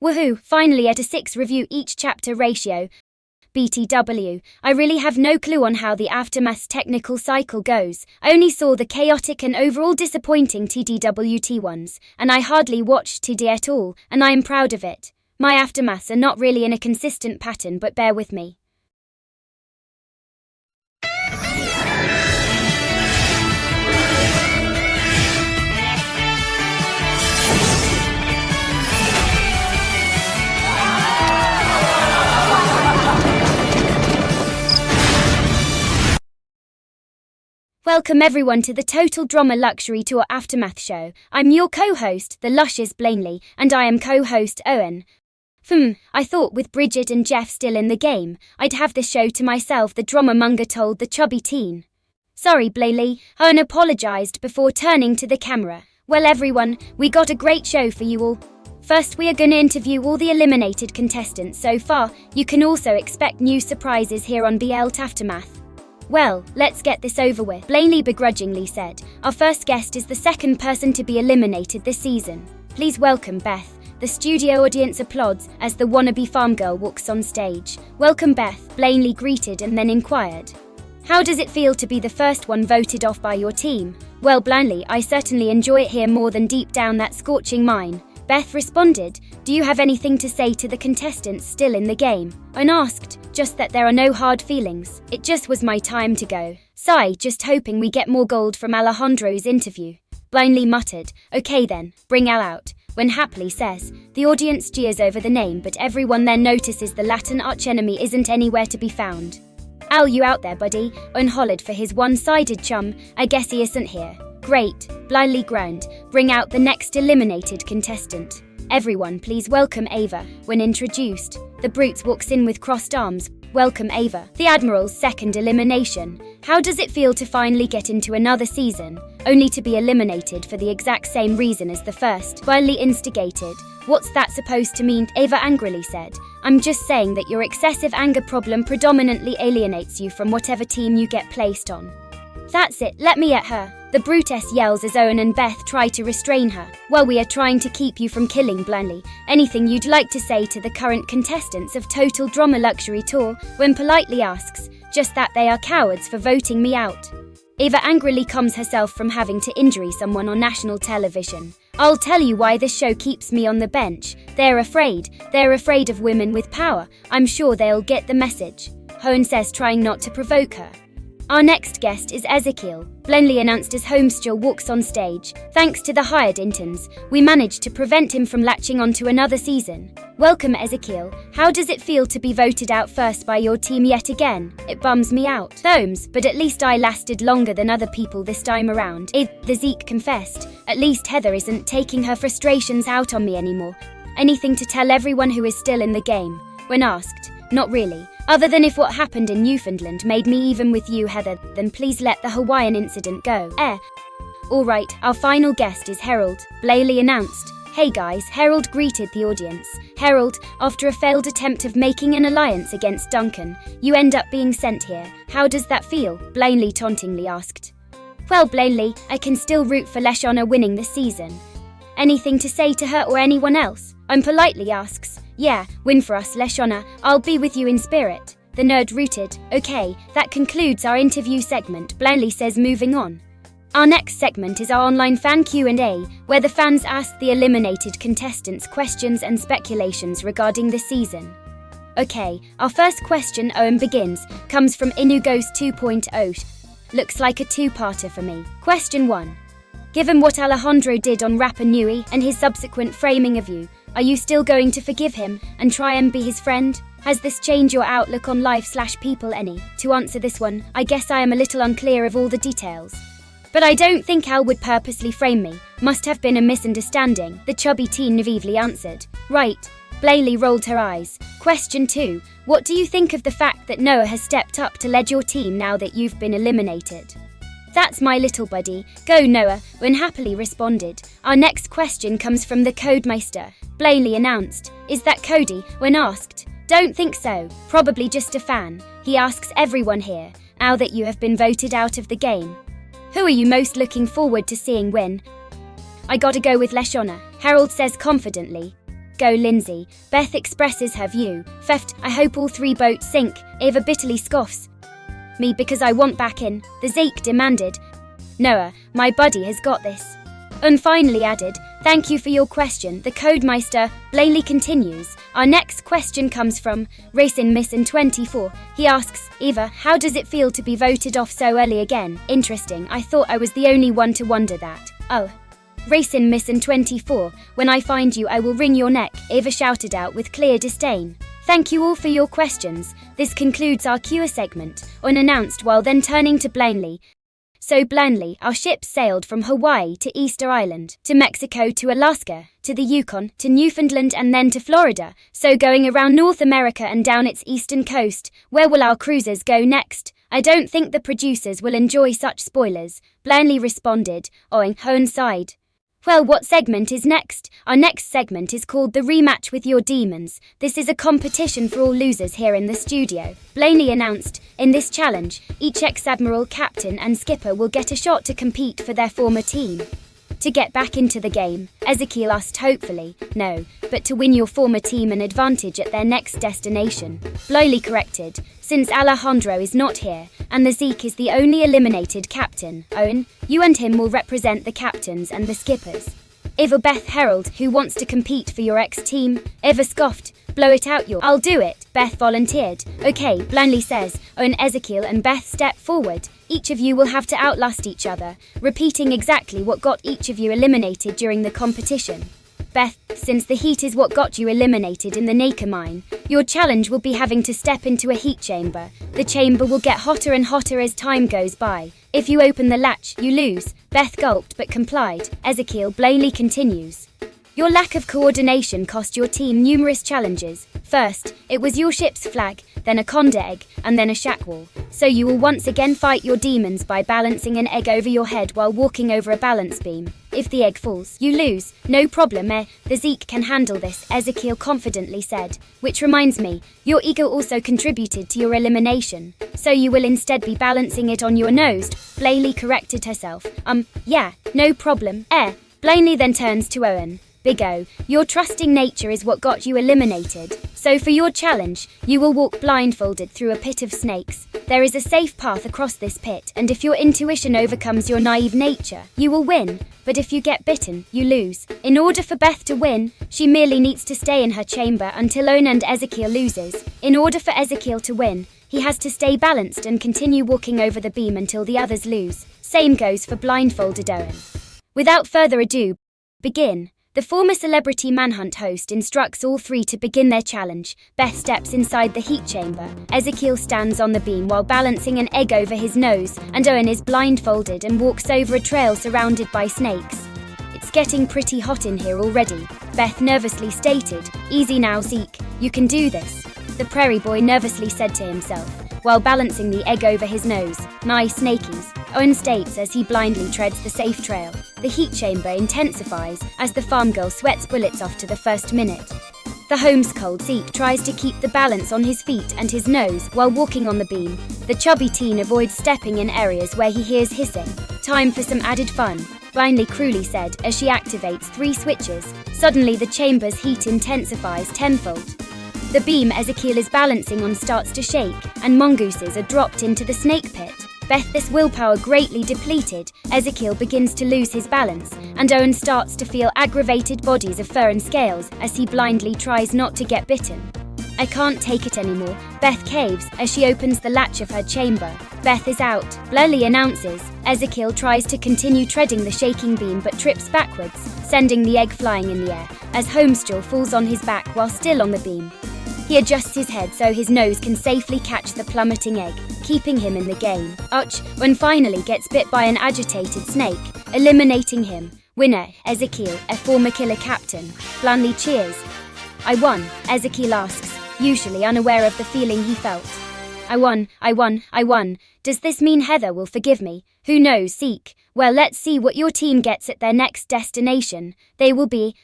Woohoo, finally at a 6 review each chapter ratio. BTW, I really have no clue on how the Aftermath's technical cycle goes. I only saw the chaotic and overall disappointing TDWT ones, and I hardly watched TD at all, and I am proud of it. My Aftermaths are not really in a consistent pattern, but bear with me. Welcome everyone to the Total Drama Luxury Tour Aftermath show. I'm your co-host, the luscious Blanley, and I am co-host Owen. I thought with Bridget and Jeff still in the game, I'd have the show to myself, the drama monger told the chubby teen. Sorry Blanley, Owen apologized before turning to the camera. Well everyone, we got a great show for you all. First we are gonna interview all the eliminated contestants so far. You can also expect new surprises here on BLT Aftermath. Well, let's get this over with, Blanley begrudgingly said. Our first guest is the second person to be eliminated this season. Please welcome Beth. The studio audience applauds as the wannabe farm girl walks on stage. Welcome Beth, Blanley greeted and then inquired. How does it feel to be the first one voted off by your team? Well Blanley, I certainly enjoy it here more than deep down that scorching mine. Beth responded, do you have anything to say to the contestants still in the game? And asked, just that there are no hard feelings. It just was my time to go. Sigh, just hoping we get more gold from Alejandro's interview. Blanley muttered, okay then, bring Al out. When happily says, the audience jeers over the name but everyone then notices the Latin archenemy isn't anywhere to be found. Al, you out there buddy? Un hollered for his one-sided chum, I guess he isn't here. Great, Blanley groaned, bring out the next eliminated contestant. Everyone please welcome Ava. When introduced, the brutes walks in with crossed arms. Welcome Ava, the Admiral's second elimination. How does it feel to finally get into another season, only to be eliminated for the exact same reason as the first? Blanley instigated. What's that supposed to mean? Ava angrily said. I'm just saying that your excessive anger problem predominantly alienates you from whatever team you get placed on. That's it, let me at her. The brutess yells as Owen and Beth try to restrain her. Well, we are trying to keep you from killing Blanley. Anything you'd like to say to the current contestants of Total Drama Luxury Tour? When politely asks, just that they are cowards for voting me out. Ava angrily calms herself from having to injure someone on national television. I'll tell you why this show keeps me on the bench. They're afraid of women with power. I'm sure they'll get the message. Owen says, trying not to provoke her. Our next guest is Ezekiel. Blanley announced as Homestill walks on stage. Thanks to the hired interns, we managed to prevent him from latching onto another season. Welcome Ezekiel. How does it feel to be voted out first by your team yet again? It bums me out. Thomes, but at least I lasted longer than other people this time around. The Zeke confessed. At least Heather isn't taking her frustrations out on me anymore. Anything to tell everyone who is still in the game? When asked, not really. Other than if what happened in Newfoundland made me even with you, Heather, then please let the Hawaiian incident go. Alright, our final guest is Harold, Blanley announced. Hey guys, Harold greeted the audience. Harold, after a failed attempt of making an alliance against Duncan, you end up being sent here. How does that feel? Blanley tauntingly asked. Well Blanley, I can still root for Leshana winning this season. Anything to say to her or anyone else? Politely asks. Yeah, win for us Leshana, I'll be with you in spirit. The nerd rooted. Okay, that concludes our interview segment, Blanley says, moving on. Our next segment is our online fan Q&A, where the fans ask the eliminated contestants questions and speculations regarding the season. Okay, our first question, Owen begins, comes from Inugos 2.0. Looks like a two-parter for me. Question 1. Given what Alejandro did on Rapa Nui and his subsequent framing of you, are you still going to forgive him and try and be his friend? Has this changed your outlook on life/people any? To answer this one, I guess I am a little unclear of all the details. But I don't think Al would purposely frame me. Must have been a misunderstanding, the chubby teen naively answered. Right. Blanley rolled her eyes. Question 2. What do you think of the fact that Noah has stepped up to lead your team now that you've been eliminated? That's my little buddy. Go Noah, When happily responded. Our next question comes from the Codemeister. Blanley announced. Is that Cody? When asked. Don't think so. Probably just a fan. He asks everyone here, now that you have been voted out of the game. Who are you most looking forward to seeing win? I gotta go with Leshana, Harold says confidently. Go Lindsay. Beth expresses her view. Theft, I hope all 3 boats sink. Eva bitterly scoffs. Me because I want back in, the Zeke demanded. Noah, my buddy has got this. Un finally added, thank you for your question, the Codemeister. Blaney continues. Our next question comes from Racing Missin 24. He asks, Eva, how does it feel to be voted off so early again? Interesting, I thought I was the only one to wonder that. Oh. Racing Missin 24, when I find you I will wring your neck, Eva shouted out with clear disdain. Thank you all for your questions. This concludes our Q&A segment, unannounced while then turning to Blaney. So Blaney, our ship sailed from Hawaii to Easter Island, to Mexico to Alaska, to the Yukon, to Newfoundland and then to Florida, so going around North America and down its eastern coast. Where will our cruisers go next? I don't think the producers will enjoy such spoilers, Blaney responded, owing her own side. Well, what segment is next? Our next segment is called The Rematch with Your Demons. This is a competition for all losers here in the studio. Blaney announced, in this challenge, each ex-admiral, captain and skipper will get a shot to compete for their former team. To get back into the game, Ezekiel asked hopefully, no, but to win your former team an advantage at their next destination. Blaney corrected, since Alejandro is not here, and the Zeke is the only eliminated captain, Owen, you and him will represent the captains and the skippers. Eva Beth Herald, who wants to compete for your ex-team? Eva scoffed, blow it out I'll do it, Beth volunteered. Okay, Blaney says, Owen, Ezekiel and Beth step forward. Each of you will have to outlast each other, repeating exactly what got each of you eliminated during the competition. Beth, since the heat is what got you eliminated in the Naka mine, your challenge will be having to step into a heat chamber. The chamber will get hotter and hotter as time goes by. If you open the latch, you lose. Beth gulped but complied. Ezekiel Blaney continues. Your lack of coordination cost your team numerous challenges. First, it was your ship's flag, then a condor egg, and then a shack wall. So you will once again fight your demons by balancing an egg over your head while walking over a balance beam. If the egg falls, you lose. No problem, the Zeke can handle this, Ezekiel confidently said. Which reminds me, your ego also contributed to your elimination. So you will instead be balancing it on your nose, Blaney corrected herself. Yeah, no problem, Blaney then turns to Owen. Big O, your trusting nature is what got you eliminated. So for your challenge, you will walk blindfolded through a pit of snakes. There is a safe path across this pit, and if your intuition overcomes your naive nature, you will win. But if you get bitten, you lose. In order for Beth to win, she merely needs to stay in her chamber until Owen and Ezekiel loses. In order for Ezekiel to win, he has to stay balanced and continue walking over the beam until the others lose. Same goes for blindfolded Owen. Without further ado, begin. The former Celebrity Manhunt host instructs all 3 to begin their challenge. Beth steps inside the heat chamber. Ezekiel stands on the beam while balancing an egg over his nose, and Owen is blindfolded and walks over a trail surrounded by snakes. It's getting pretty hot in here already, Beth nervously stated. Easy now, Zeke, you can do this, the prairie boy nervously said to himself, while balancing the egg over his nose. Nice snakies, Owen states as he blindly treads the safe trail. The heat chamber intensifies as the farm girl sweats bullets off to the first minute. The home's-cold Zeke tries to keep the balance on his feet and his nose while walking on the beam. The chubby teen avoids stepping in areas where he hears hissing. Time for some added fun, Blaney cruelly said as she activates 3 switches. Suddenly the chamber's heat intensifies tenfold. The beam Ezekiel is balancing on starts to shake, and mongooses are dropped into the snake pit. Beth, this willpower greatly depleted, Ezekiel begins to lose his balance, and Owen starts to feel aggravated bodies of fur and scales as he blindly tries not to get bitten. I can't take it anymore, Beth caves as she opens the latch of her chamber. Beth is out, Blaney announces. Ezekiel tries to continue treading the shaking beam but trips backwards, sending the egg flying in the air, as Homestill falls on his back while still on the beam. He adjusts his head so his nose can safely catch the plummeting egg, keeping him in the game. When finally gets bit by an agitated snake, eliminating him. Winner, Ezekiel, a former killer captain. Blaney cheers. I won, Ezekiel asks, usually unaware of the feeling he felt. I won. Does this mean Heather will forgive me? Who knows, Zeke? Well, let's see what your team gets at their next destination. They will be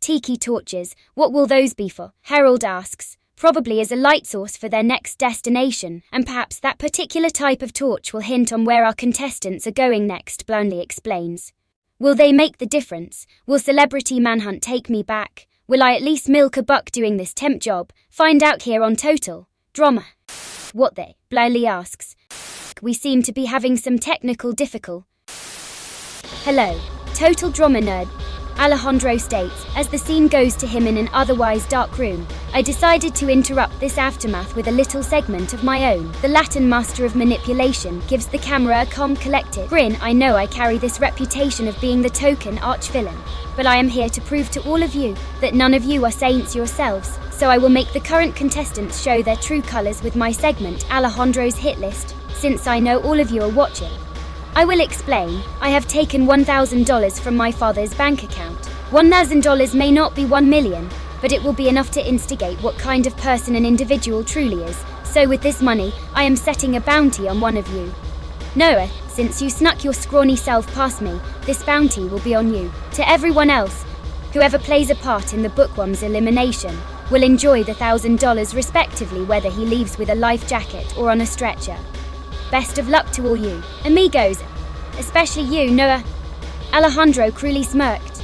tiki torches. What will those be for? Harold asks. Probably as a light source for their next destination, and perhaps that particular type of torch will hint on where our contestants are going next, Blaney explains. Will they make the difference? Will Celebrity Manhunt take me back? Will I at least milk a buck doing this temp job? Find out here on Total Drama. What they? Blily asks. We seem to be having some technical difficulty. Hello, Total Drama nerd. Alejandro states, as the scene goes to him in an otherwise dark room, I decided to interrupt this aftermath with a little segment of my own. The Latin master of manipulation gives the camera a calm, collected grin. I know I carry this reputation of being the token arch-villain, but I am here to prove to all of you that none of you are saints yourselves, so I will make the current contestants show their true colors with my segment, Alejandro's Hit List, since I know all of you are watching. I will explain. I have taken $1,000 from my father's bank account. $1,000 may not be 1 million, but it will be enough to instigate what kind of person an individual truly is. So with this money, I am setting a bounty on one of you. Noah, since you snuck your scrawny self past me, this bounty will be on you. To everyone else, whoever plays a part in the bookworm's elimination will enjoy the $1,000 respectively, whether he leaves with a life jacket or on a stretcher. Best of luck to all you amigos, especially you, Noah. Alejandro cruelly smirked.